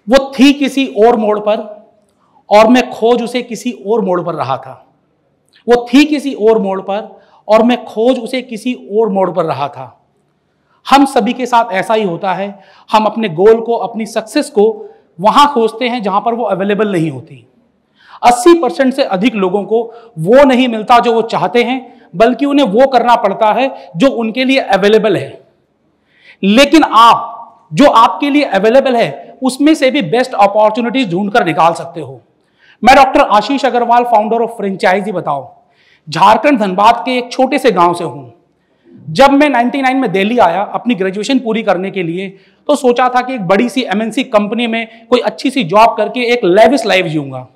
वो थी किसी और मोड़ पर और मैं खोज उसे किसी और मोड़ पर रहा था। वो थी किसी और मोड़ पर और मैं खोज उसे किसी और मोड़ पर रहा था। हम सभी के साथ ऐसा ही होता है। हम अपने गोल को, अपनी सक्सेस को वहां खोजते हैं जहां पर वो अवेलेबल नहीं होती। 80% से अधिक लोगों को वो नहीं मिलता जो वो चाहते हैं, बल्कि उन्हें वो करना पड़ता है जो उनके लिए अवेलेबल है। लेकिन आप जो आपके लिए अवेलेबल है उसमें से भी बेस्ट अपॉर्चुनिटीज ढूंढकर निकाल सकते हो। मैं doctor Ashish Agarwal, founder of franchise Batao, Jharkhand Dhanbad के एक छोटे से गांव से हूं। जब मैं 99 में दिल्ली आया अपनी ग्रेजुएशन पूरी करने के लिए, तो सोचा था कि एक बड़ी सी एमएनसी कंपनी में कोई अच्छी सी जॉब करके एक लेविश लाइफ जीऊंगा।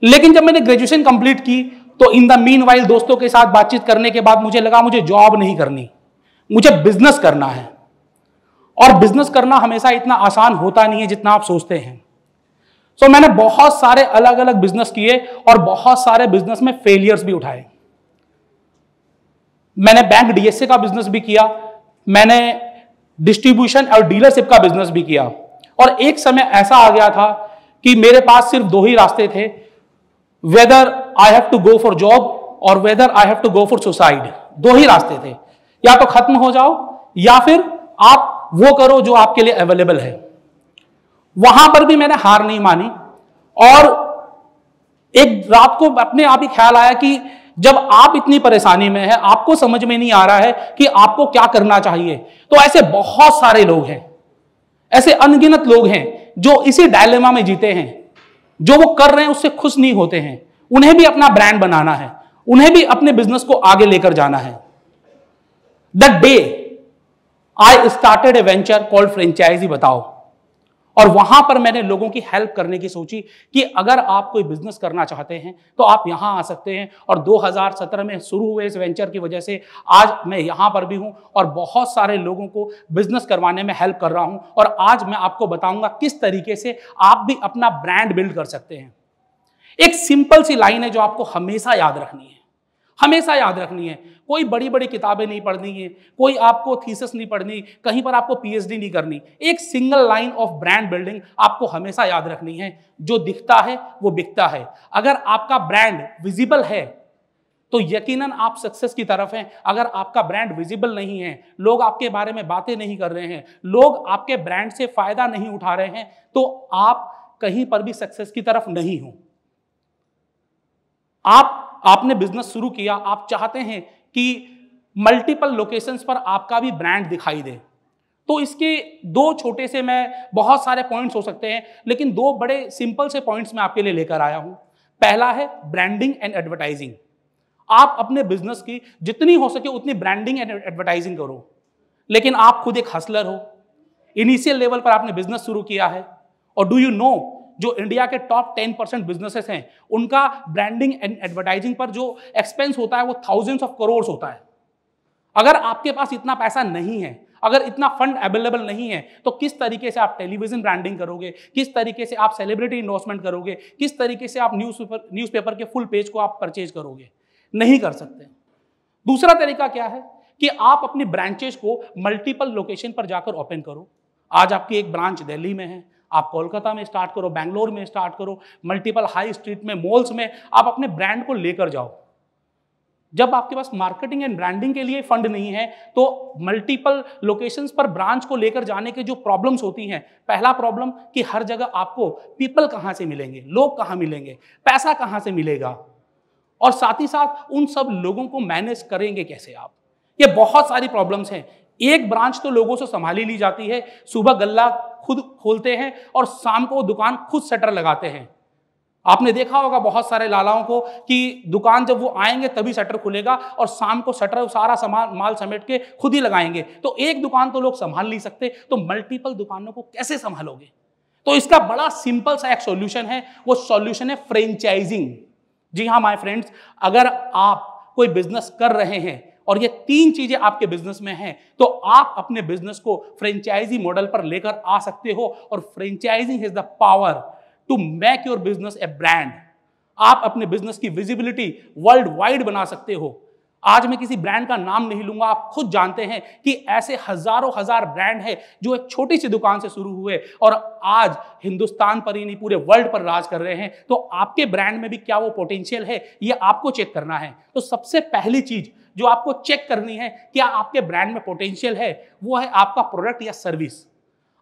लेकिन जब मैंने ग्रेजुएशन कंप्लीट की तो इन द मीन वाइल दोस्तों के साथ बातचीत करने के बाद मुझे लगा मुझे जॉब नहीं करनी, मुझे बिजनेस करना है। और बिजनेस करना हमेशा इतना आसान होता नहीं है जितना आप सोचते हैं। सो मैंने बहुत सारे अलग अलग बिजनेस किए और बहुत सारे बिजनेस में फेलियर्स भी उठाए। मैंने बैंक डीएसए का बिजनेस भी किया, मैंने डिस्ट्रीब्यूशन और डीलरशिप का बिजनेस भी किया। और एक समय ऐसा आ गया था कि मेरे पास सिर्फ दो ही रास्ते थे, whether I have to go for job और whether I have to go for suicide. दो ही रास्ते थे, या तो खत्म हो जाओ या फिर आप वो करो जो आपके लिए अवेलेबल है। वहां पर भी मैंने हार नहीं मानी और एक रात को अपने आप ही ख्याल आया कि जब आप इतनी परेशानी में है, आपको समझ में नहीं आ रहा है कि आपको क्या करना चाहिए, तो ऐसे बहुत सारे लोग हैं, ऐसे अनगिनत लोग हैं जो इसी डायलेमा में जीते हैं। जो वो कर रहे हैं उससे खुश नहीं होते हैं। उन्हें भी अपना ब्रांड बनाना है, उन्हें भी अपने बिजनेस को आगे लेकर जाना है। The day I started a venture called franchise Batao, और वहां पर मैंने लोगों की हेल्प करने की सोची कि अगर आप कोई बिजनेस करना चाहते हैं तो आप यहां आ सकते हैं। और 2017 में शुरू हुए इस वेंचर की वजह से आज मैं यहां पर भी हूं और बहुत सारे लोगों को बिजनेस करवाने में हेल्प कर रहा हूं। और आज मैं आपको बताऊंगा किस तरीके से आप भी अपना ब्रांड बिल्ड कर सकते हैं। एक सिंपल सी लाइन है जो आपको हमेशा याद रखनी है, हमेशा याद रखनी है। कोई बड़ी बड़ी किताबें नहीं पढ़नी है, कोई आपको थीसिस नहीं पढ़नी, कहीं पर आपको पीएचडी नहीं करनी। एक single line of brand building आपको हमेशा याद रखनी है, जो दिखता है वो बिकता है। अगर आपका ब्रांड विजिबल है तो यकीनन आप सक्सेस की तरफ हैं। अगर आपका ब्रांड विजिबल नहीं है, लोग आपके बारे में बातें नहीं कर रहे हैं, लोग आपके ब्रांड से फायदा नहीं उठा रहे हैं, तो आप कहीं पर भी सक्सेस की तरफ नहीं हो। आपने बिजनेस शुरू किया, आप चाहते हैं कि मल्टीपल लोकेशंस पर आपका भी ब्रांड दिखाई दे, तो इसके दो छोटे से, मैं बहुत सारे पॉइंट्स हो सकते हैं लेकिन दो बड़े सिंपल से पॉइंट्स मैं आपके लिए लेकर आया हूं। पहला है ब्रांडिंग एंड एडवर्टाइजिंग। आप अपने बिजनेस की जितनी हो सके उतनी ब्रांडिंग एंड एडवर्टाइजिंग करो। लेकिन आप खुद एक हसलर हो, इनिशियल लेवल पर आपने बिजनेस शुरू किया है, और डू यू नो जो इंडिया के टॉप 10% बिजनेसेस हैं उनका ब्रांडिंग एंड एडवर्टाइजिंग पर जो एक्सपेंस होता है वो थाउजेंड्स ऑफ करोड़ होता है। अगर आपके पास इतना पैसा नहीं है, अगर इतना फंड अवेलेबल नहीं है, तो किस तरीके से आप टेलीविजन ब्रांडिंग करोगे, किस तरीके से आप सेलिब्रिटी इन्वेस्टमेंट करोगे, किस तरीके से आप न्यूज़पेपर के फुल पेज को आप परचेज करोगे? नहीं कर सकते। दूसरा तरीका क्या है कि आप अपनी ब्रांचेस को मल्टीपल लोकेशन पर जाकर ओपन करो। आज आपकी एक ब्रांच दिल्ली में है, आप कोलकाता में स्टार्ट करो, बेंगलोर में स्टार्ट करो, मल्टीपल हाई स्ट्रीट में, मॉल्स में आप अपने ब्रांड को लेकर जाओ। जब आपके पास मार्केटिंग एंड ब्रांडिंग के लिए फंड नहीं है तो मल्टीपल लोकेशंस पर ब्रांच को लेकर जाने के जो प्रॉब्लम्स होती हैं, पहला प्रॉब्लम कि हर जगह आपको पीपल कहां से मिलेंगे, लोग कहां मिलेंगे, पैसा कहां से मिलेगा, और साथ ही साथ उन सब लोगों को मैनेज करेंगे कैसे आप। ये बहुत सारी प्रॉब्लम्स हैं। एक ब्रांच तो लोगों से संभाली ली जाती है, सुबह गल्ला खुद खोलते हैं और शाम को दुकान खुद शटर लगाते हैं। आपने देखा होगा बहुत सारे लालाओं को कि दुकान जब वो आएंगे तभी शटर खुलेगा और शाम को शटर सारा सामान माल समेट के खुद ही लगाएंगे। तो एक दुकान तो लोग संभाल नहीं सकते, तो मल्टीपल दुकानों को कैसे संभालोगे? तो इसका बड़ा सिंपल सा एक सॉल्यूशन है, वो सॉल्यूशन है फ्रेंचाइजिंग। जी हाँ माय फ्रेंड्स, अगर आप कोई बिजनेस कर रहे हैं और ये तीन चीजें आपके बिजनेस में हैं, तो आप अपने बिजनेस को फ्रेंचाइजी मॉडल पर लेकर आ सकते हो। और franchising is the power to make your business a brand. आप अपने बिजनेस की विजिबिलिटी वर्ल्ड वाइड बना सकते हो। आज मैं किसी ब्रांड का नाम नहीं लूंगा, आप खुद जानते हैं कि ऐसे हजारों हजार ब्रांड है जो एक छोटी सी दुकान से शुरू हुए और आज हिंदुस्तान पर ही नहीं पूरे वर्ल्ड पर राज कर रहे हैं। तो आपके ब्रांड में भी क्या वो पोटेंशियल है, ये आपको चेक करना है। तो सबसे पहली चीज जो आपको चेक करनी है क्या आपके ब्रांड में पोटेंशियल है, वो है आपका प्रोडक्ट या सर्विस।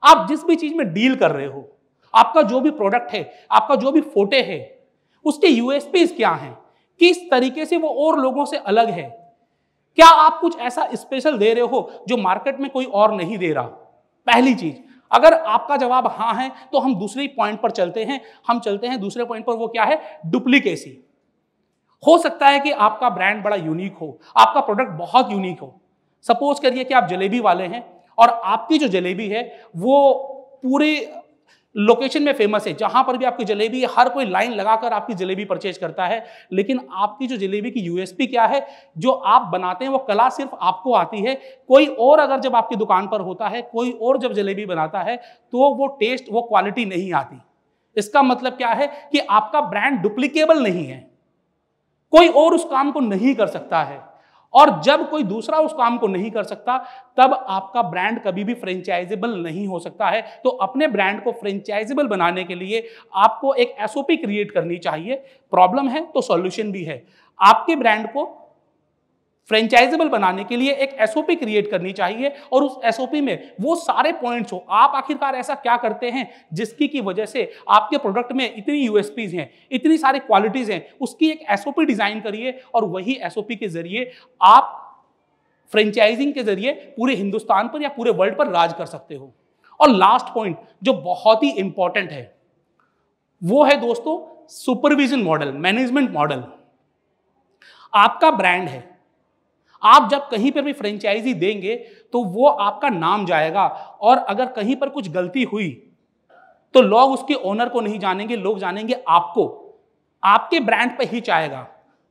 आप जिस भी चीज में डील कर रहे हो, आपका जो भी प्रोडक्ट है, आपका जो भी फोटे है, उसके यूएसपीज क्या हैं, किस तरीके से वो और लोगों से अलग है। क्या आप कुछ ऐसा स्पेशल दे रहे हो जो मार्केट में कोई और नहीं दे रहा। पहली चीज, अगर आपका जवाब हाँ है तो हम दूसरे पॉइंट पर चलते हैं। हम चलते हैं दूसरे पॉइंट पर, वो क्या है, डुप्लीकेसी। हो सकता है कि आपका ब्रांड बड़ा यूनिक हो, आपका प्रोडक्ट बहुत यूनिक हो। सपोज करिए कि आप जलेबी वाले हैं और आपकी जो जलेबी है वो पूरे लोकेशन में फेमस है, जहां पर भी आपकी जलेबी है हर कोई लाइन लगाकर आपकी जलेबी परचेज करता है। लेकिन आपकी जो जलेबी की यूएसपी क्या है, जो आप बनाते हैं वो कला सिर्फ आपको आती है। कोई और अगर जब आपकी दुकान पर होता है, कोई और जब जलेबी बनाता है तो वो टेस्ट, वो क्वालिटी नहीं आती। इसका मतलब क्या है कि आपका ब्रांड डुप्लीकेबल नहीं है, कोई और उस काम को नहीं कर सकता है। और जब कोई दूसरा उस काम को नहीं कर सकता तब आपका ब्रांड कभी भी फ्रेंचाइजेबल नहीं हो सकता है। तो अपने ब्रांड को फ्रेंचाइजेबल बनाने के लिए आपको एक एसओपी क्रिएट करनी चाहिए। प्रॉब्लम है तो सॉल्यूशन भी है। आपके ब्रांड को फ्रेंचाइजेबल बनाने के लिए एक एसओपी क्रिएट करनी चाहिए और उस एसओपी में वो सारे पॉइंट्स हो। आप आखिरकार ऐसा क्या करते हैं जिसकी की वजह से आपके प्रोडक्ट में इतनी यूएसपीज हैं, इतनी सारी क्वालिटीज हैं, उसकी एक एसओपी डिजाइन करिए और वही एसओपी के जरिए आप फ्रेंचाइजिंग के जरिए पूरे हिंदुस्तान पर या पूरे वर्ल्ड पर राज कर सकते हो। और लास्ट पॉइंट जो बहुत ही इंपॉर्टेंट है वो है दोस्तों सुपरविजन मॉडल, मैनेजमेंट मॉडल। आपका ब्रांड है, आप जब कहीं पर भी फ्रेंचाइजी देंगे तो वो आपका नाम जाएगा और अगर कहीं पर कुछ गलती हुई तो लोग उसके ओनर को नहीं जानेंगे, लोग जानेंगे आपको, आपके ब्रांड पे हिच आएगा।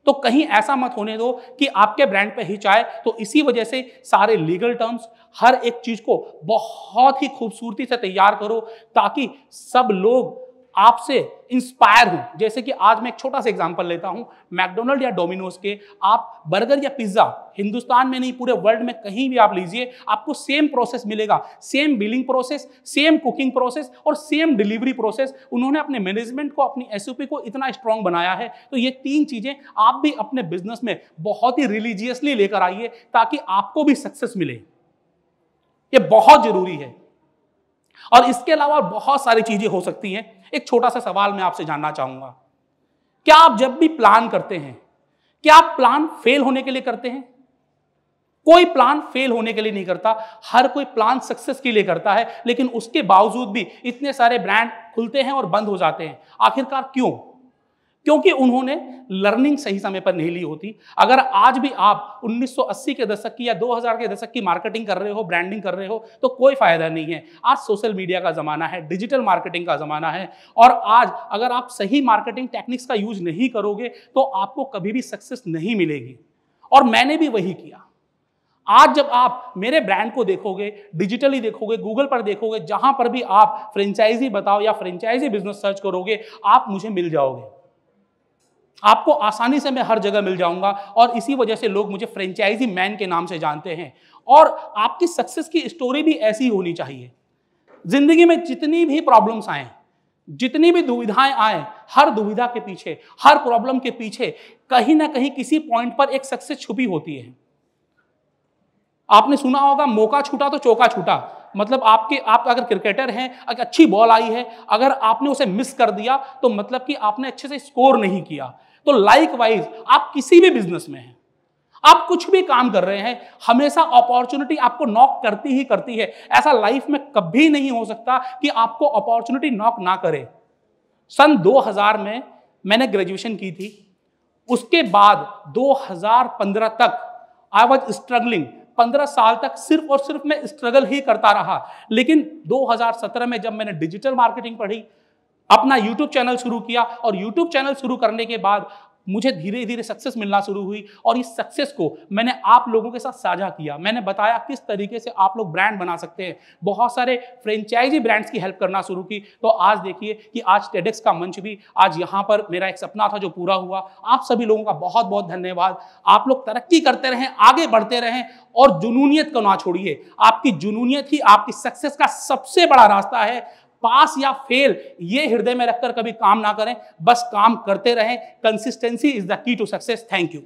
तो कहीं ऐसा मत होने दो कि आपके ब्रांड पे हिच आए। तो इसी वजह से सारे लीगल टर्म्स, हर एक चीज को बहुत ही खूबसूरती से तैयार करो ताकि सब लोग आपसे इंस्पायर हो। जैसे कि आज मैं एक छोटा सा एग्जांपल लेता हूं, मैकडोनल्ड या डोमिनोज के आप बर्गर या पिज्जा हिंदुस्तान में नहीं पूरे वर्ल्ड में कहीं भी आप लीजिए, आपको सेम प्रोसेस मिलेगा, same billing process, same cooking process और सेम डिलीवरी प्रोसेस। उन्होंने अपने मैनेजमेंट को, अपनी एसओपी को इतना स्ट्रांग बनाया है। तो ये तीन चीजें आप भी अपने बिजनेस में बहुत ही रिलीजियसली लेकर आइए ताकि आपको भी सक्सेस मिले। ये बहुत जरूरी है। और इसके अलावा बहुत सारी चीजें हो सकती हैं। एक छोटा सा सवाल मैं आपसे जानना चाहूंगा, क्या आप जब भी प्लान करते हैं, क्या आप प्लान फेल होने के लिए करते हैं? कोई प्लान फेल होने के लिए नहीं करता, हर कोई प्लान सक्सेस के लिए करता है। लेकिन उसके बावजूद भी इतने सारे ब्रांड खुलते हैं और बंद हो जाते हैं। आखिरकार क्यों? क्योंकि उन्होंने लर्निंग सही समय पर नहीं ली होती। अगर आज भी आप 1980 के दशक की या 2000 के दशक की मार्केटिंग कर रहे हो, ब्रांडिंग कर रहे हो, तो कोई फायदा नहीं है। आज सोशल मीडिया का जमाना है, डिजिटल मार्केटिंग का जमाना है और आज अगर आप सही मार्केटिंग टेक्निक्स का यूज नहीं करोगे तो आपको कभी भी सक्सेस नहीं मिलेगी। और मैंने भी वही किया। आज जब आप मेरे ब्रांड को देखोगे, डिजिटली देखोगे, गूगल पर देखोगे, जहां पर भी आप फ्रेंचाइजी बताओ या फ्रेंचाइजी बिजनेस सर्च करोगे, आप मुझे मिल जाओगे। आपको आसानी से मैं हर जगह मिल जाऊंगा और इसी वजह से लोग मुझे फ्रेंचाइजी मैन के नाम से जानते हैं। और आपकी सक्सेस की स्टोरी भी ऐसी होनी चाहिए। जिंदगी में जितनी भी प्रॉब्लम्स आए, जितनी भी दुविधाएं आए, हर दुविधा के पीछे, हर प्रॉब्लम के पीछे कहीं ना कहीं किसी पॉइंट पर एक सक्सेस छुपी होती है। आपने सुना होगा, मौका छूटा तो चौका छूटा। मतलब आप अगर क्रिकेटर हैं, अगर अच्छी बॉल आई है, अगर आपने उसे मिस कर दिया तो मतलब कि आपने अच्छे से स्कोर नहीं किया। तो लाइकवाइज आप किसी भी बिजनेस में हैं, आप कुछ भी काम कर रहे हैं, हमेशा अपॉर्चुनिटी आपको नॉक करती ही करती है। ऐसा लाइफ में कभी नहीं हो सकता कि आपको अपॉर्चुनिटी नॉक ना करे। सन 2000 में मैंने ग्रेजुएशन की थी। उसके बाद 2015 तक आई वॉज स्ट्रगलिंग। 15 साल तक सिर्फ और सिर्फ मैं स्ट्रगल ही करता रहा। लेकिन 2017 में जब मैंने डिजिटल मार्केटिंग पढ़ी, अपना यूट्यूब चैनल शुरू किया और यूट्यूब चैनल शुरू करने के बाद मुझे धीरे धीरे सक्सेस मिलना शुरू हुई और इस सक्सेस को मैंने आप लोगों के साथ साझा किया। मैंने बताया किस तरीके से आप लोग ब्रांड बना सकते हैं, बहुत सारे फ्रेंचाइजी ब्रांड्स की हेल्प करना शुरू की। तो आज देखिए कि आज टेडेक्स का मंच भी, आज यहाँ पर मेरा एक सपना था जो पूरा हुआ। आप सभी लोगों का बहुत बहुत धन्यवाद। आप लोग तरक्की करते रहें, आगे बढ़ते रहें और जुनूनियत को ना छोड़िए। आपकी जुनूनियत ही आपकी सक्सेस का सबसे बड़ा रास्ता है। पास या फेल ये हृदय में रखकर कभी काम ना करें, बस काम करते रहें। Consistency is the key to success. Thank you.